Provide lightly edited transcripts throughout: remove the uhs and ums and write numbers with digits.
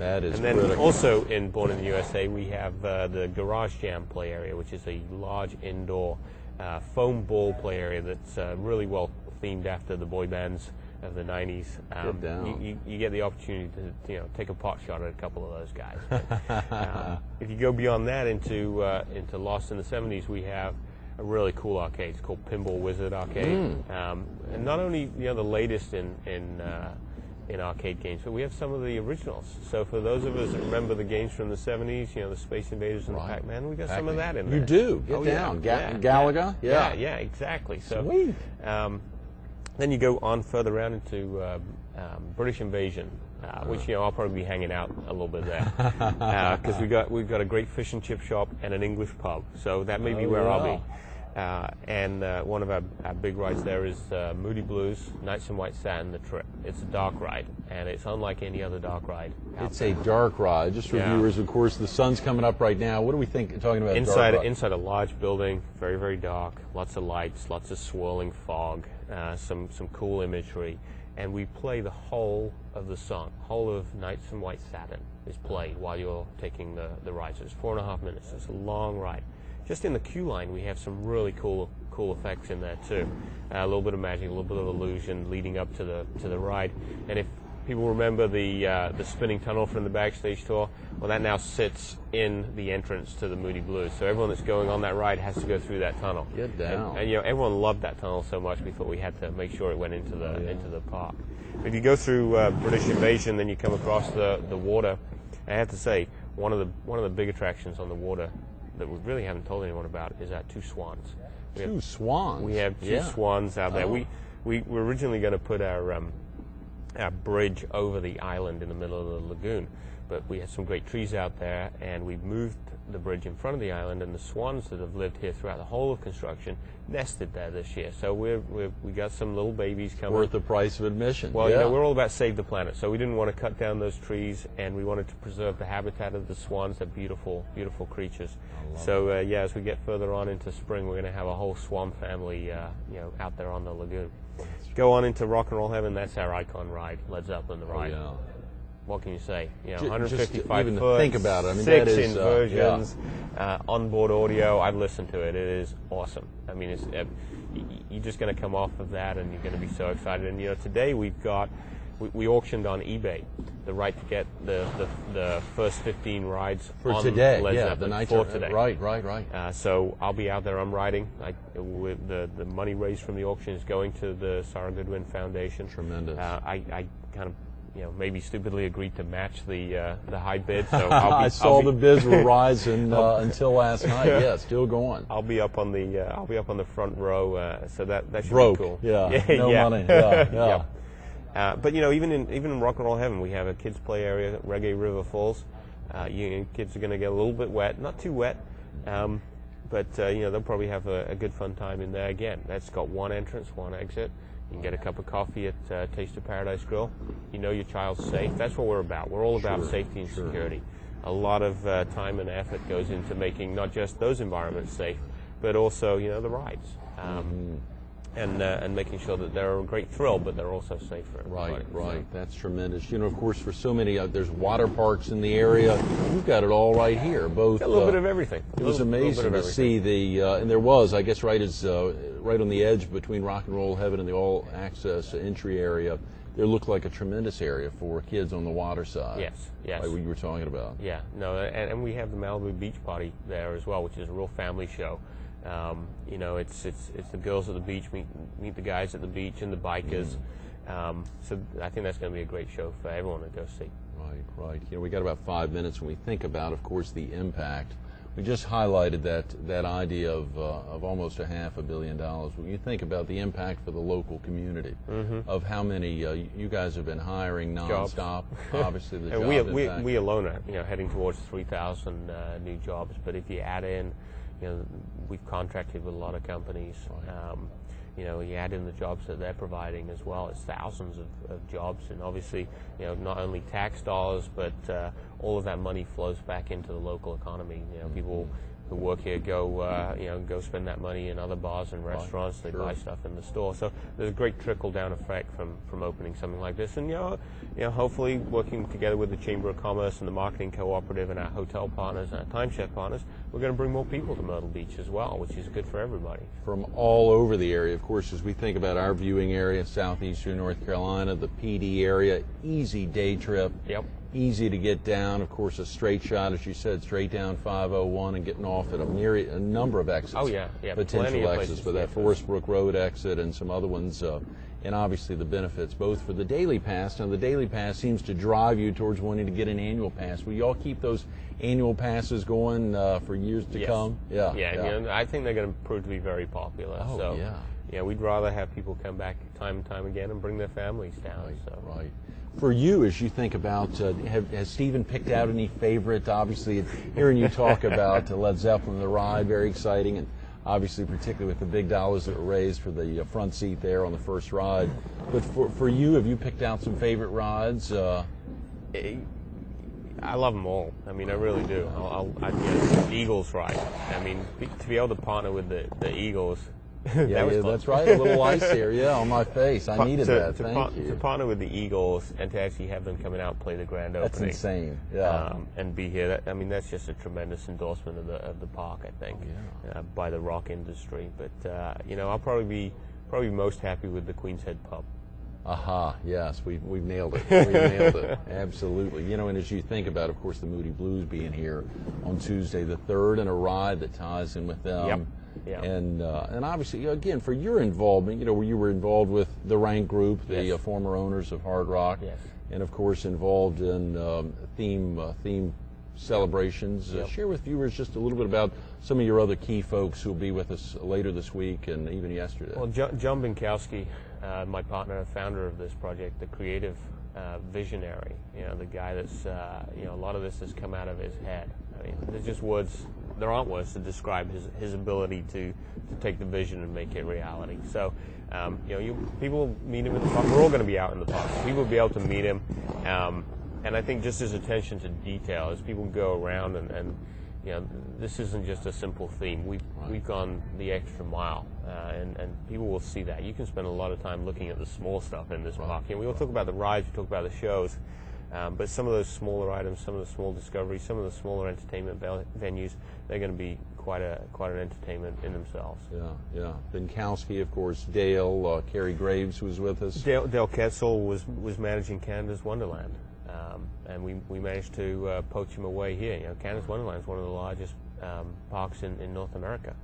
That is And then critical. also Born in the USA, we have the Garage Jam play area, which is a large indoor foam ball play area that's really well themed after the boy bands of the 90s. Get down. You get the opportunity to take a pot shot at a couple of those guys. But, if you go beyond that into Lost in the 70s, we have a really cool arcade. It's called Pinball Wizard Arcade, and not only the latest in arcade games, but we have some of the originals. So for those of us that remember the games from the 70s, the Space Invaders and the Pac-Man, we got some of that in there. You do. Get down. Galaga? Yeah, exactly. So, sweet. Then you go on further around into British Invasion, which I'll probably be hanging out a little bit there because we've got a great fish and chip shop and an English pub. So that may be where I'll be. And one of our big rides there is Moody Blues, Nights in White Satin, The Trip. It's a dark ride, and it's unlike any other dark ride. It's a dark ride. Just for viewers, of course, the sun's coming up right now. What do we think, talking about inside dark ride? Inside a large building, very, very dark, lots of lights, lots of swirling fog, some cool imagery. And we play the whole of the song, whole of Nights in White Satin is played while you're taking the ride. So it's 4.5 minutes. It's a long ride. Just in the queue line, we have some really cool effects in there too. A little bit of magic, a little bit of illusion leading up to the ride. And if people remember the spinning tunnel from the backstage tour, well, that now sits in the entrance to the Moody Blues. So everyone that's going on that ride has to go through that tunnel. Get down. And everyone loved that tunnel so much, we thought we had to make sure it went into the park. If you go through British Invasion, then you come across the water. I have to say, one of the big attractions on the water that we really haven't told anyone about is our two swans. Two swans? We have two swans out there. Oh. We were originally going to put our bridge over the island in the middle of the lagoon, but we had some great trees out there, and we moved the bridge in front of the island, and the swans that have lived here throughout the whole of construction nested there this year. So we got some little babies coming. Worth the price of admission. Well, we're all about save the planet, so we didn't want to cut down those trees, and we wanted to preserve the habitat of the swans. They're beautiful, beautiful creatures. So as we get further on into spring, we're going to have a whole swan family, out there on the lagoon. Go on into Rock and Roll Heaven. That's our icon ride, Led Zeppelin, the ride. Oh, yeah. What can you say? Just 155 even foot, to think about it. I mean, 6 that is, inversions, onboard audio. I've listened to it. It is awesome. I mean, it's you're just going to come off of that, and you're going to be so excited. And today we auctioned on eBay the right to get the first 15 rides for on today. Led Zeppelin the night for today. Right. So I'll be out there. I'm riding. With the money raised from the auction is going to the Sarah Goodwin Foundation. Tremendous. I kind of maybe stupidly agreed to match the high bid. So I saw the bids were rising until last night. Yeah, still going. I'll be up on the front row. So that should Broke. be cool. Yeah. No money. Yeah. But even in Rock and Roll Heaven, we have a kids play area, Reggae River Falls. Kids are going to get a little bit wet, not too wet, but they'll probably have a good fun time in there. Again, that's got one entrance, one exit. You can get a cup of coffee at Taste of Paradise Grill. You know your child's safe. That's what we're about. We're all about safety and security. A lot of time and effort goes into making not just those environments safe, but also the rides. And making sure that they're a great thrill, but they're also safe for everybody. Right. That's tremendous. Of course, for so many, there's water parks in the area. We've got it all right here. Both. A little bit of everything. It was amazing to see and there was, I guess, right on the edge between Rock and Roll Heaven and the all-access entry area. There looked like a tremendous area for kids on the water side. Yes. Like what you were talking about. Yeah. No, and we have the Malibu Beach Party there as well, which is a real family show. It's the girls at the beach meet the guys at the beach and the bikers. So I think that's going to be a great show for everyone to go see. Right. We got about 5 minutes when we think about, of course, the impact. We just highlighted that idea of almost $500 million. When you think about the impact for the local community, of how many you guys have been hiring nonstop, obviously the and job impact. We alone are heading towards 3,000 new jobs. But if you add in, we've contracted with a lot of companies. You add in the jobs that they're providing as well. It's thousands of jobs, and obviously, not only tax dollars, but all of that money flows back into the local economy. People who work here go spend that money in other bars and restaurants. They buy stuff in the store. So there's a great trickle down effect from opening something like this. And hopefully working together with the Chamber of Commerce and the Marketing Cooperative and our hotel partners and our timeshare partners, we're going to bring more people to Myrtle Beach as well, which is good for everybody. From all over the area, of course, as we think about our viewing area, southeastern North Carolina, the PD area, easy day trip. Yep. Easy to get down, of course, a straight shot, as you said, straight down 501 and getting off at a number of exits. Oh, yeah. Potential exits, but that Forest Brook Road exit and some other ones, and obviously the benefits, both for the daily pass. Now, the daily pass seems to drive you towards wanting to get an annual pass. Will you all keep those annual passes going for years to come? Yeah. I think they're going to prove to be very popular. Oh, so, yeah. We'd rather have people come back time and time again and bring their families down. Right. For you, as you think about, has Stephen picked out any favorite? Obviously, hearing you talk about Led Zeppelin, the ride, very exciting, and obviously particularly with the big dollars that were raised for the front seat there on the first ride. But for you, have you picked out some favorite rides? I love them all. I mean, I really do. The Eagles ride. I mean, to be able to partner with the Eagles. That's right. A little ice here, on my face. I needed that. Thank you. To partner with the Eagles and to actually have them coming out and play the grand opening. That's insane. Yeah. And be here. That's just a tremendous endorsement of the park, I think, by the rock industry. But I'll probably be most happy with the Queen's Head Pub. Aha, yes, we've nailed it. We've nailed it. Absolutely. And as you think about, of course, the Moody Blues being here on Tuesday the 3rd, and a ride that ties in with them. Yep. And obviously, again, for your involvement, where you were involved with the Rank Group, the former owners of Hard Rock, and of course involved in theme celebrations. Share with viewers just a little bit about some of your other key folks who will be with us later this week and even yesterday. Well, John Binkowski, my partner, founder of this project, the creative visionary, the guy that's, a lot of this has come out of his head. I mean, there aren't words to describe his ability to take the vision and make it reality. So, people meet him in the park. We're all going to be out in the park. People will be able to meet him. And I think just his attention to detail, as people go around and this isn't just a simple theme. We've gone the extra mile, and people will see that. You can spend a lot of time looking at the small stuff in this park. We all talk about the rides, we talk about the shows, but some of those smaller items, some of the small discoveries, some of the smaller entertainment venues, they're going to be quite an entertainment in themselves. Yeah. Binkowski, of course, Dale, Kerry Graves was with us. Dale Ketzel was managing Canada's Wonderland. And we managed to poach him away here. Canada's Wonderland is one of the largest parks in North America.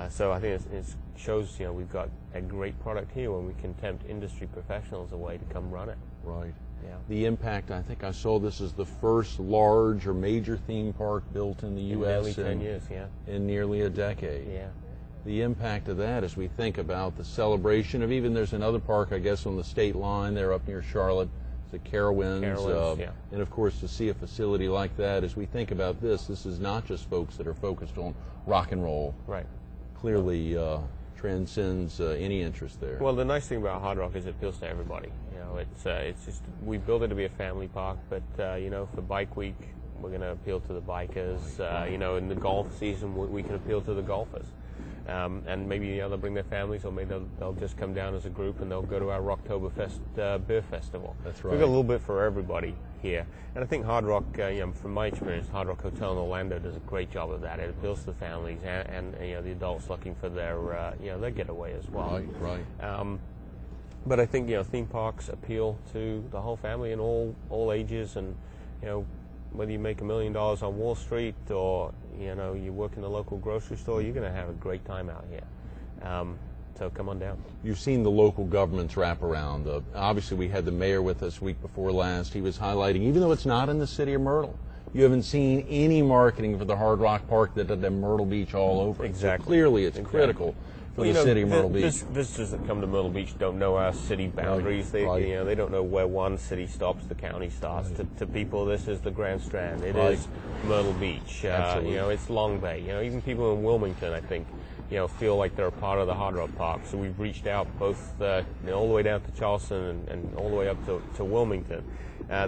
So I think it shows we've got a great product here when we can tempt industry professionals away to come run it. Right. Yeah. The impact, I think I saw this is the first large or major theme park built in the U.S. nearly 10 years, in nearly a decade. Yeah. The impact of that as we think about the celebration of there's another park, I guess, on the state line there up near Charlotte. The Carowinds, and of course to see a facility like that, as we think about this is not just folks that are focused on rock and roll. Right. Clearly transcends any interest there. Well, the nice thing about Hard Rock is it appeals to everybody. It's just we built it to be a family park, but for Bike Week we're going to appeal to the bikers. In the golf season we can appeal to the golfers. And maybe they'll bring their families, or maybe they'll just come down as a group and they'll go to our Rocktoberfest beer festival. That's right. We've got a little bit for everybody here, and I think Hard Rock, from my experience, Hard Rock Hotel in Orlando does a great job of that. It appeals to the families and the adults looking for their their getaway as well. Right. But I think theme parks appeal to the whole family in all ages, and whether you make $1 million on Wall Street or you work in the local grocery store, you're going to have a great time out here. So come on down. You've seen the local governments wrap around. Obviously, we had the mayor with us week before last. He was highlighting, even though it's not in the city of Myrtle, you haven't seen any marketing for the Hard Rock Park that did Myrtle Beach all over. Exactly. So clearly, it's critical for the city of Myrtle Beach. Visitors that come to Myrtle Beach don't know our city boundaries. They don't know where one city stops, the county starts. To people, this is the Grand Strand. It is Myrtle Beach. It's Long Bay. Even people in Wilmington, I think, feel like they're a part of the Hard Rock Park. So we've reached out both all the way down to Charleston and all the way up to Wilmington.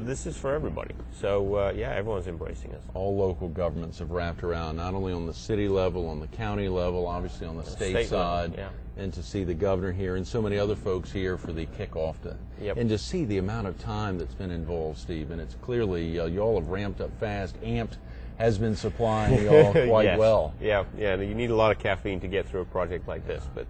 This is for everybody. So yeah, everyone's embracing us. All local governments have wrapped around, not only on the city level, on the county level, obviously on the state side, level, yeah. And to see the governor here and so many other folks here for the kickoff, and to see the amount of time that's been involved, Steve. And it's clearly y'all have ramped up fast. Amped has been supplying y'all quite yes. well. Yeah. You need a lot of caffeine to get through a project like this, but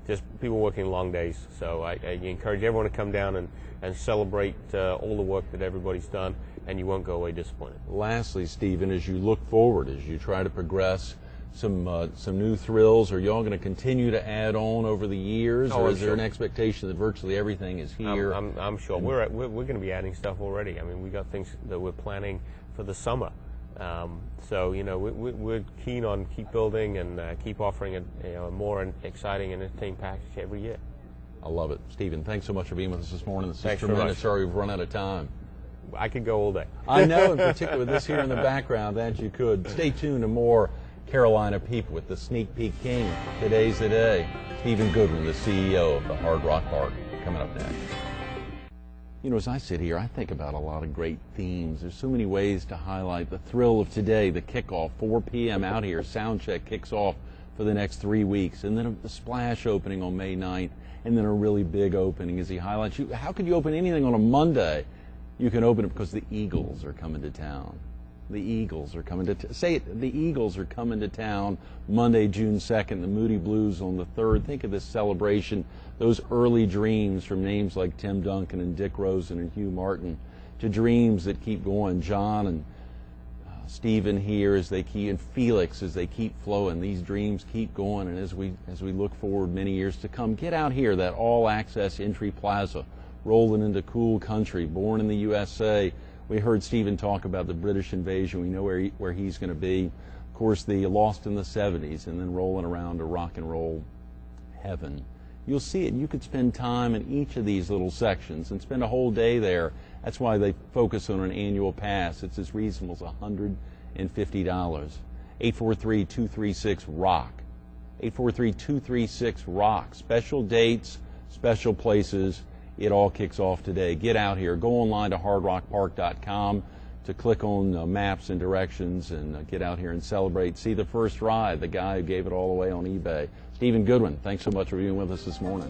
just people working long days. So I encourage everyone to come down and celebrate all the work that everybody's done, and you won't go away disappointed. Lastly, Stephen, as you look forward, as you try to progress some new thrills, are y'all going to continue to add on over the years, or is there an expectation that virtually everyking is here? I'm sure. We're going to be adding stuff already. I mean, we got things that we're planning for the summer. So we're keen on keep building and keep offering a more exciting and entertaining package every year. I love it. Stephen, thanks so much for being with us this morning. This Thanks is tremendous. Sorry we've run out of time. I could go all day. I know, in particular with this here in the background, that you could. Stay tuned to more Carolina People with the Sneak Peek King. Today's the day. Stephen Goodwin, the CEO of the Hard Rock Park, coming up next. As I sit here, I think about a lot of great themes. There's so many ways to highlight the thrill of today, the kickoff, 4 p.m. out here. Sound check kicks off for the next 3 weeks, and then a splash opening on May 9th, and then a really big opening as he highlights. How could you open anything on a Monday? You can open it because the Eagles are coming to town. The Eagles are coming to say it. The Eagles are coming to town Monday, June 2nd. The Moody Blues on the 3rd. Think of this celebration. Those early dreams from names like Tim Duncan and Dick Rosen and Hugh Martin, to dreams that keep going. John and Stephen here and Felix as they keep flowing. These dreams keep going, and as we look forward many years to come, get out here. That all-access entry plaza, rolling into cool country, born in the USA. We heard Stephen talk about the British invasion. We know where he's going to be. Of course, the Lost in the 70s, and then rolling around to rock and roll heaven. You'll see it. You could spend time in each of these little sections and spend a whole day there. That's why they focus on an annual pass. It's as reasonable as $150. 843-236-ROCK. 843-236-ROCK. Special dates, special places. It all kicks off today. Get out here. Go online to hardrockpark.com to click on maps and directions and get out here and celebrate. See the first ride, the guy who gave it all away on eBay. Stephen Goodwin, thanks so much for being with us this morning.